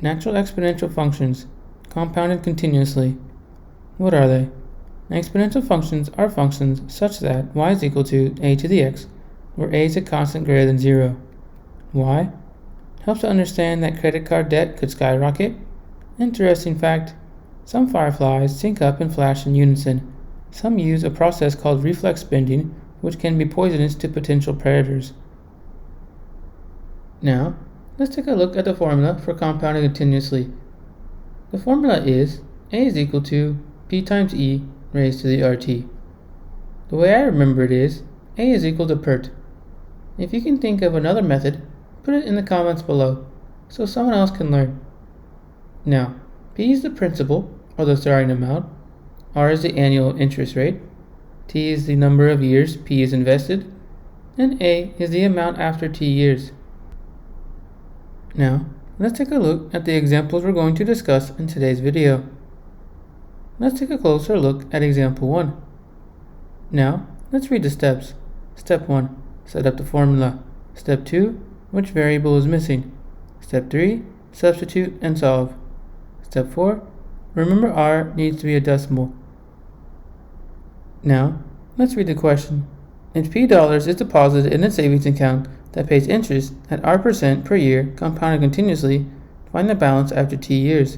Natural exponential functions, compounded continuously. What are they? Exponential functions are functions such that y is equal to a to the x, where a is a constant greater than 0. Why? Helps to understand that credit card debt could skyrocket. Interesting fact, some fireflies sync up and flash in unison. Some use a process called reflex bending, which can be poisonous to potential predators. Now, let's take a look at the formula for compounding continuously. The formula is a is equal to p times e raised to the RT. The way I remember it is a is equal to pert. If you can think of another method, put it in the comments below so someone else can learn. Now, p is the principal, or the starting amount, r is the annual interest rate, t is the number of years p is invested, and a is the amount after t years. Now, let's take a look at the examples we're going to discuss in today's video. Let's take a closer look at example 1. Now, let's read the steps. Step 1, set up the formula. Step 2, which variable is missing. Step 3, substitute and solve. Step 4, remember r needs to be a decimal. Now, let's read the question. If $P is deposited in a savings account that pays interest at R% per year compounded continuously, find the balance after t years.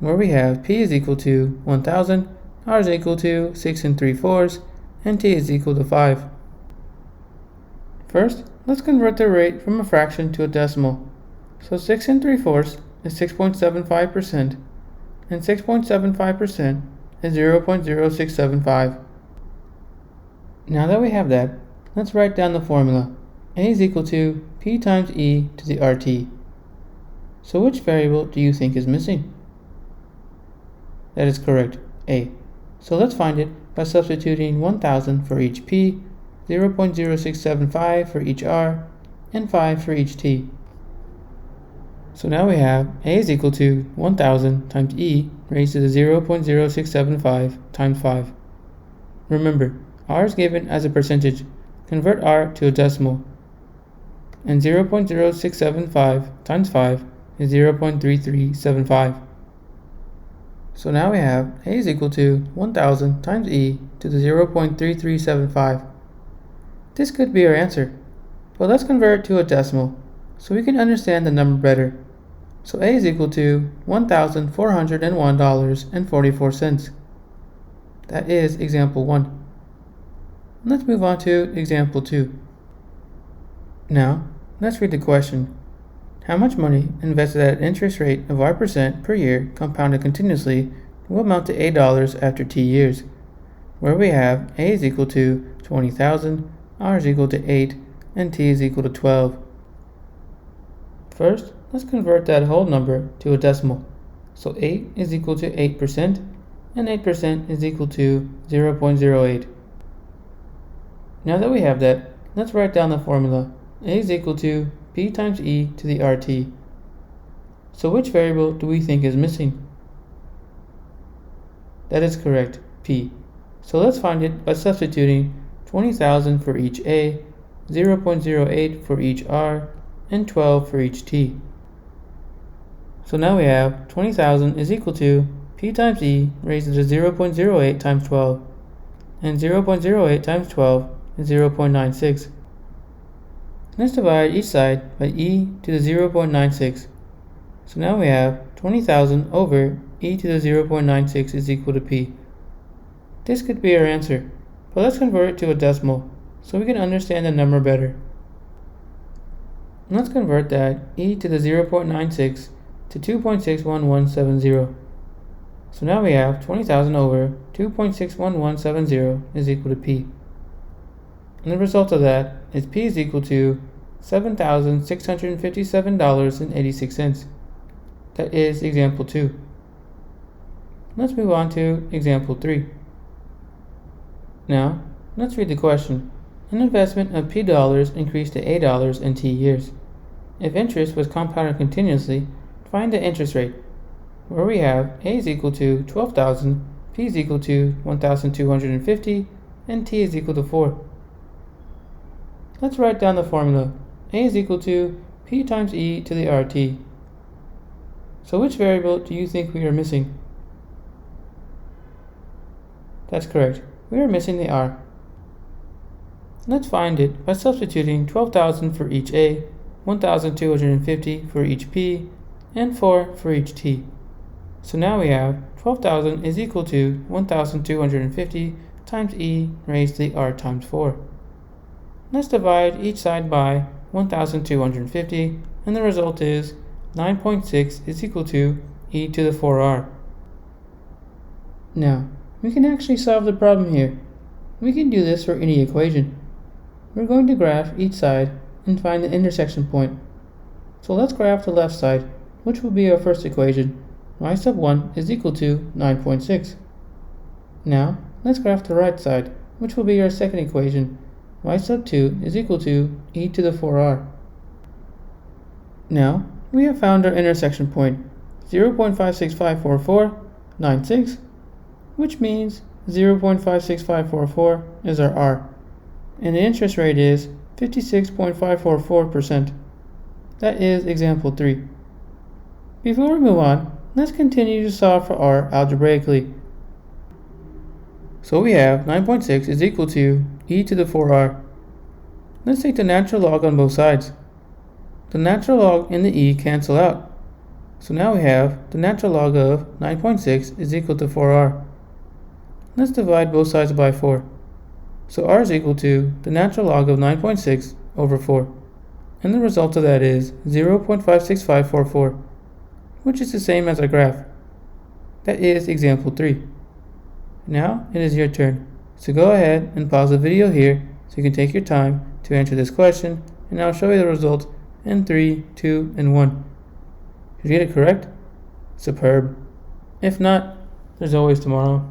Where we have P is equal to 1000, R is equal to 6 3/4, and t is equal to 5. First, let's convert the rate from a fraction to a decimal. So 6 3/4 is 6.75%, and 6.75% is 0.0675. Now that we have that, let's write down the formula. A is equal to p times e to the RT. So which variable do you think is missing? That is correct, a. So let's find it by substituting 1000 for each p, 0.0675 for each r, and 5 for each t. So now we have a is equal to 1000 times e raised to the 0.0675 times 5. Remember, r is given as a percentage. Convert r to a decimal. And 0.0675 times 5 is 0.3375. So now we have a is equal to 1000 times e to the 0.3375. This could be our answer, but let's convert it to a decimal so we can understand the number better. So a is equal to $1,401.44. That is example 1. Let's move on to example 2. Now, let's read the question. How much money invested at an interest rate of R% per year compounded continuously will amount to $8 after t years? Where we have a is equal to 20,000, r is equal to 8, and t is equal to 12. First, let's convert that whole number to a decimal. So 8 is equal to 8%, and 8% is equal to 0.08. Now that we have that, let's write down the formula. A is equal to p times e to the RT. So which variable do we think is missing? That is correct, p. So let's find it by substituting 20,000 for each a, 0.08 for each r, and 12 for each t. So now we have 20,000 is equal to p times e raised to the 0.08 times 12, and 0.08 times 12 is 0.96. Let's divide each side by e to the 0.96. So now we have 20,000 over e to the 0.96 is equal to p. This could be our answer, but let's convert it to a decimal so we can understand the number better. Let's convert that e to the 0.96 to 2.61170. So now we have 20,000 over 2.61170 is equal to p. And the result of that is p is equal to $7,657.86. That is example 2. Let's move on to example 3. Now, let's read the question. An investment of P dollars increased to $8 in t years. If interest was compounded continuously, find the interest rate. Where we have a is equal to 12,000, p is equal to 1,250, and t is equal to 4. Let's write down the formula. A is equal to p times e to the RT. So which variable do you think we are missing? That's correct. We are missing the r. Let's find it by substituting 12,000 for each a, 1,250 for each p, and 4 for each t. So now we have 12,000 is equal to 1,250 times e raised to the r times 4. Let's divide each side by 1,250, and the result is 9.6 is equal to e to the 4r. Now, we can actually solve the problem here. We can do this for any equation. We're going to graph each side and find the intersection point. So let's graph the left side, which will be our first equation. Y sub 1 is equal to 9.6. Now, let's graph the right side, which will be our second equation. Y sub 2 is equal to e to the 4r. Now, we have found our intersection point, 0.5654496, which means 0.56544 is our r, and the interest rate is 56.544%. That is example 3. Before we move on, let's continue to solve for r algebraically. So we have 9.6 is equal to e to the 4r. Let's take the natural log on both sides. The natural log and the e cancel out. So now we have the natural log of 9.6 is equal to 4r. Let's divide both sides by 4. So r is equal to the natural log of 9.6 over 4. And the result of that is 0.56544, which is the same as our graph. That is example 3. Now it is your turn. So go ahead and pause the video here so you can take your time to answer this question, and I'll show you the results in 3, 2, and 1. Did you get it correct? Superb. If not, there's always tomorrow.